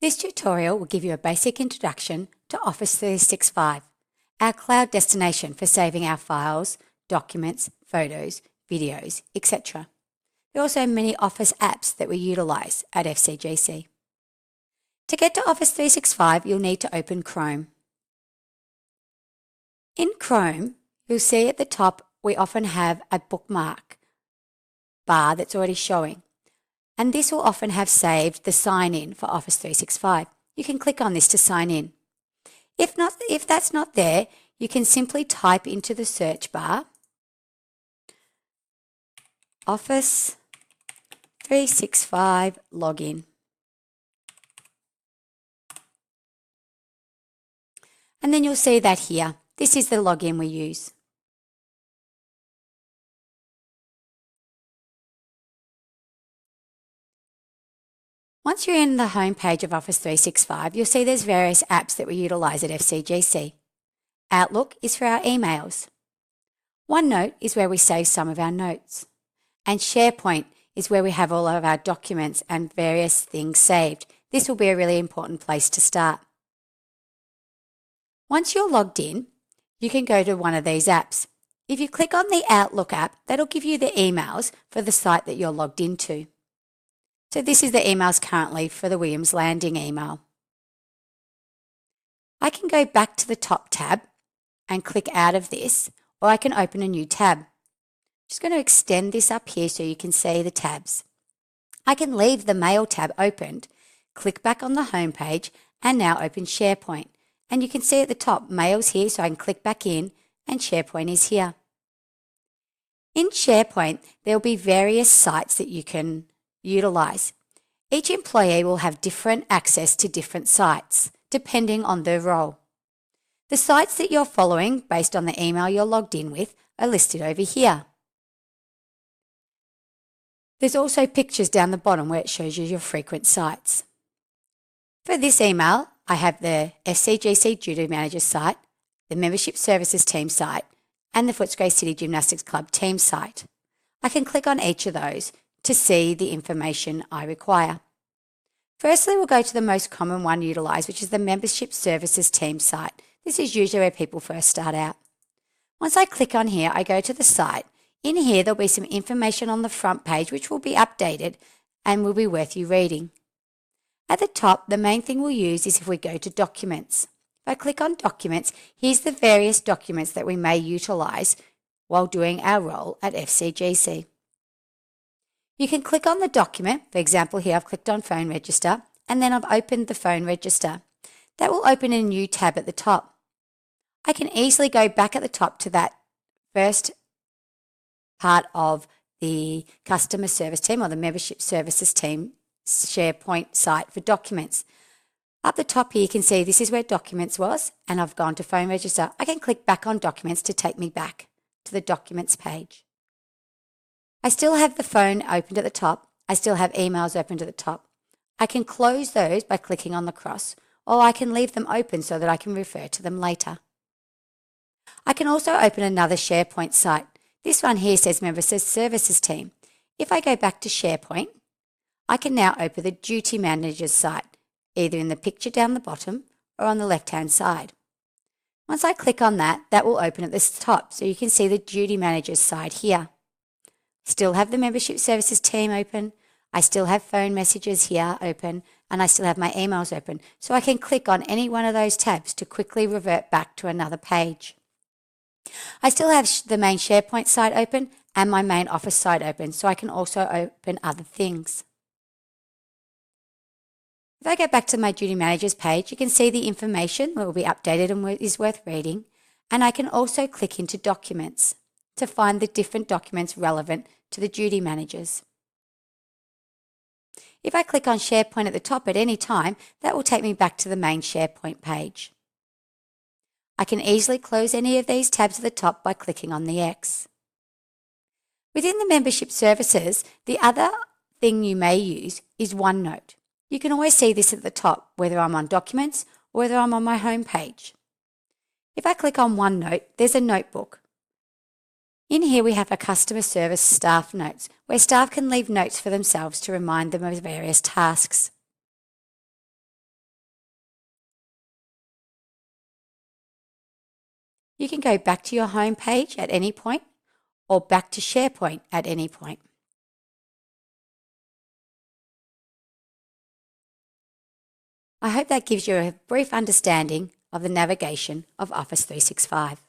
This tutorial will give you a basic introduction to Office 365, our cloud destination for saving our files, documents, photos, videos, etc. There are also many Office apps that we utilise at FCGC. To get to Office 365, you'll need to open Chrome. In Chrome, you'll see at the top we often have a bookmark bar that's already showing. And this will often have saved the sign in for Office 365. You can click on this to sign in. If that's not there, you can simply type into the search bar Office 365 login. And then you'll see that here. This is the login we use. Once you're in the home page of Office 365, you'll see there's various apps that we utilise at FCGC. Outlook is for our emails. OneNote is where we save some of our notes. And SharePoint is where we have all of our documents and various things saved. This will be a really important place to start. Once you're logged in, you can go to one of these apps. If you click on the Outlook app, that'll give you the emails for the site that you're logged into. So this is the emails currently for the Williams Landing email. I can go back to the top tab and click out of this, or I can open a new tab. I'm just going to extend this up here so you can see the tabs. I can leave the Mail tab opened, click back on the home page, and now open SharePoint. And you can see at the top, Mail's here, so I can click back in, and SharePoint is here. In SharePoint, there will be various sites that you can utilise. Each employee will have different access to different sites, depending on their role. The sites that you're following, based on the email you're logged in with, are listed over here. There's also pictures down the bottom where it shows you your frequent sites. For this email, I have the FCGC Duty Manager site, the Membership Services Team site, and the Footscray City Gymnastics Club team site. I can click on each of those to see the information I require. Firstly, we'll go to the most common one utilised, which is the Membership Services Team site. This is usually where people first start out. Once I click on here, I go to the site. In here, there'll be some information on the front page, which will be updated and will be worth you reading. At the top, the main thing we'll use is if we go to Documents. If I click on Documents, here's the various documents that we may utilise while doing our role at FCGC. You can click on the document. For example, here I've clicked on Phone Register, and then I've opened the phone register. That will open a new tab at the top. I can easily go back at the top to that first part of the Customer Service Team or the Membership Services Team SharePoint site for documents. Up the top here you can see this is where Documents was, and I've gone to Phone Register. I can click back on Documents to take me back to the Documents page. I still have the phone opened at the top. I still have emails opened at the top. I can close those by clicking on the cross, or I can leave them open so that I can refer to them later. I can also open another SharePoint site. This one here says Membership Services Team. If I go back to SharePoint, I can now open the Duty Managers site, either in the picture down the bottom or on the left-hand side. Once I click on that, that will open at the top, so you can see the Duty Managers side here. Still have the Membership Services Team open. I still have phone messages here open, and I still have my emails open. So I can click on any one of those tabs to quickly revert back to another page. I still have the main SharePoint site open and my main Office site open, so I can also open other things. If I go back to my Duty Managers page, you can see the information that will be updated and is worth reading, and I can also click into Documents to find the different documents relevant to the duty managers. If I click on SharePoint at the top at any time, that will take me back to the main SharePoint page. I can easily close any of these tabs at the top by clicking on the X. Within the membership services, the other thing you may use is OneNote. You can always see this at the top, whether I'm on Documents or whether I'm on my home page. If I click on OneNote, there's a notebook. In here we have a customer service staff notes, where staff can leave notes for themselves to remind them of various tasks. You can go back to your home page at any point or back to SharePoint at any point. I hope that gives you a brief understanding of the navigation of Office 365.